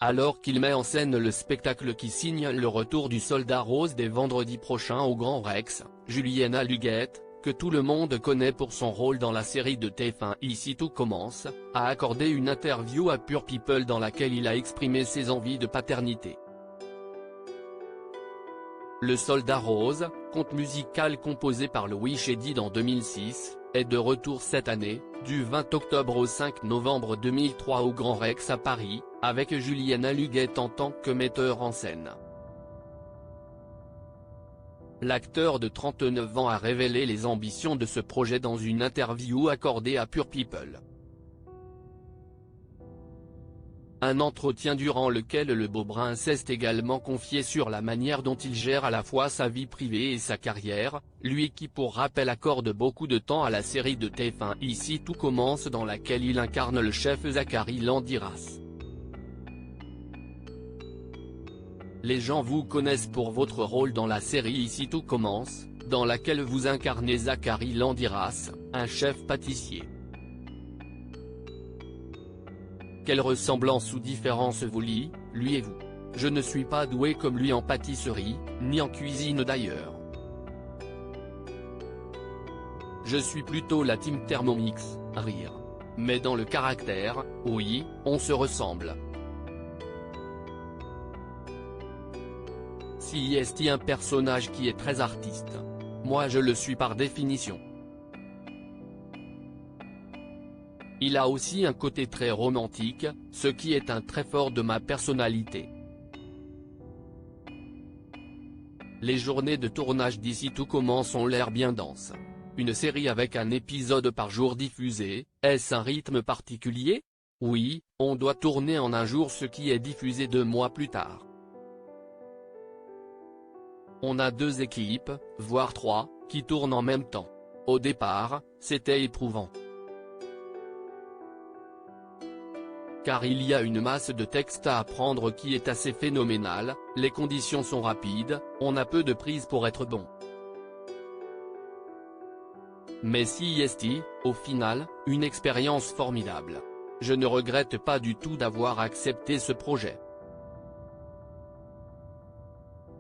alors qu'il met en scène le spectacle qui signe le retour du Soldat Rose dès vendredi prochain au Grand Rex. Julienne Aluguette, que tout le monde connaît pour son rôle dans la série de TF1 Ici Tout Commence, a accordé une interview à Pure People dans laquelle il a exprimé ses envies de paternité. Le Soldat Rose, conte musical composé par Louis Chédid en 2006, est de retour cette année, du 20 octobre au 5 novembre 2003 au Grand Rex à Paris, avec Julienne Aluguette en tant que metteur en scène. L'acteur de 39 ans a révélé les ambitions de ce projet dans une interview accordée à Pure People. Un entretien durant lequel le Beaubrun s'est également confié sur la manière dont il gère à la fois sa vie privée et sa carrière, lui qui pour rappel accorde beaucoup de temps à la série de TF1 Ici Tout Commence dans laquelle il incarne le chef Zachary Landiras. Les gens vous connaissent pour votre rôle dans la série Ici Tout Commence, dans laquelle vous incarnez Zachary Landiras, un chef pâtissier. Quelle ressemblance ou différence vous lie, lui et vous? Je ne suis pas doué comme lui en pâtisserie, ni en cuisine d'ailleurs. Je suis plutôt la team Thermomix, rire. Mais dans le caractère, oui, on se ressemble. Si est un personnage qui est très artiste. Moi je le suis par définition. Il a aussi un côté très romantique, ce qui est un trait fort de ma personnalité. Les journées de tournage d'Ici Tout Commence ont l'air bien denses. Une série avec un épisode par jour diffusé, est-ce un rythme particulier? Oui, on doit tourner en un jour ce qui est diffusé 2 mois plus tard. On a 2 équipes, voire 3, qui tournent en même temps. Au départ, c'était éprouvant. Car il y a une masse de textes à apprendre qui est assez phénoménale, les conditions sont rapides, on a peu de prise pour être bon. Mais CIST, au final, une expérience formidable. Je ne regrette pas du tout d'avoir accepté ce projet.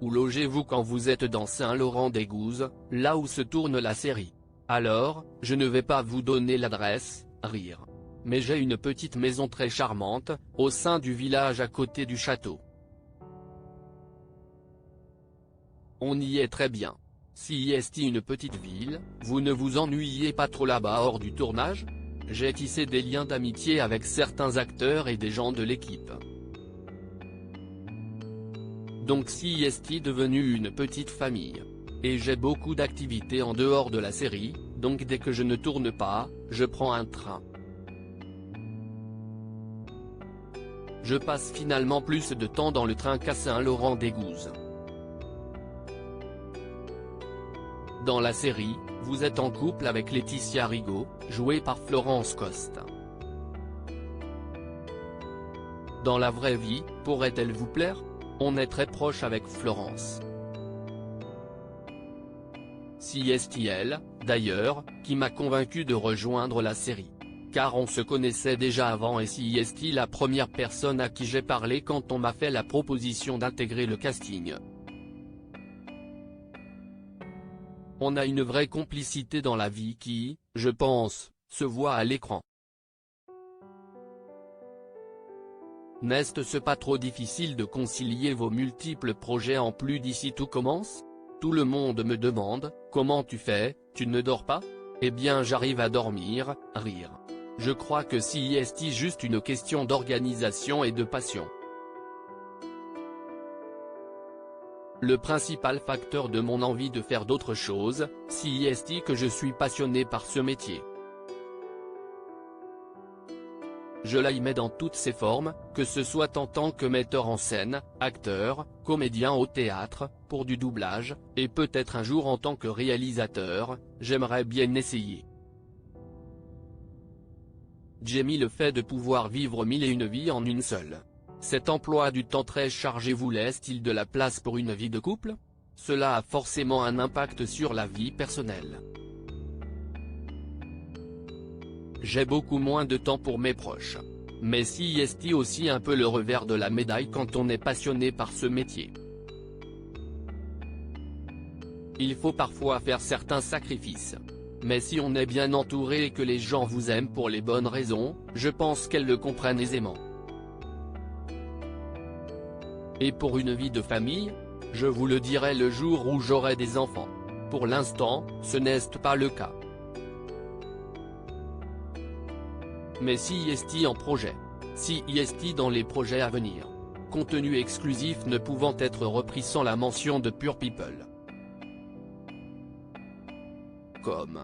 Où logez-vous quand vous êtes dans Saint-Laurent-des-Gouzes, là où se tourne la série? Alors, je ne vais pas vous donner l'adresse, rire. Mais j'ai une petite maison très charmante, au sein du village à côté du château. On y est très bien. Si est une petite ville, vous ne vous ennuyez pas trop là-bas hors du tournage? J'ai tissé des liens d'amitié avec certains acteurs et des gens de l'équipe. Donc si est devenu une petite famille. Et j'ai beaucoup d'activités en dehors de la série, donc dès que je ne tourne pas, je prends un train. Je passe finalement plus de temps dans le train qu'à Saint-Laurent-des-Gouzes. Dans la série, vous êtes en couple avec Laetitia Rigaud, jouée par Florence Coste. Dans la vraie vie, pourrait-elle vous plaire? On est très proche avec Florence. Si est elle, d'ailleurs, qui m'a convaincu de rejoindre la série. Car on se connaissait déjà avant et si est la première personne à qui j'ai parlé quand on m'a fait la proposition d'intégrer le casting. On a une vraie complicité dans la vie qui, je pense, se voit à l'écran. N'est-ce pas trop difficile de concilier vos multiples projets en plus d'Ici Tout Commence? Tout le monde me demande, comment tu fais, tu ne dors pas? Eh bien j'arrive à dormir, rire. Je crois que si est juste une question d'organisation et de passion. Le principal facteur de mon envie de faire d'autres choses, si est que je suis passionné par ce métier. Je l'aimais dans toutes ses formes, que ce soit en tant que metteur en scène, acteur, comédien au théâtre, pour du doublage, et peut-être un jour en tant que réalisateur, j'aimerais bien essayer. J'aime le fait de pouvoir vivre 1001 vies en une seule. Cet emploi du temps très chargé vous laisse-t-il de la place pour une vie de couple? Cela a forcément un impact sur la vie personnelle. J'ai beaucoup moins de temps pour mes proches. Mais si est aussi un peu le revers de la médaille quand on est passionné par ce métier. Il faut parfois faire certains sacrifices. Mais si on est bien entouré et que les gens vous aiment pour les bonnes raisons, je pense qu'elles le comprennent aisément. Et pour une vie de famille? Je vous le dirai le jour où j'aurai des enfants. Pour l'instant, ce n'est pas le cas. Mais si est en projet. Si est dans les projets à venir. Contenu exclusif ne pouvant être repris sans la mention de Pure People. Comme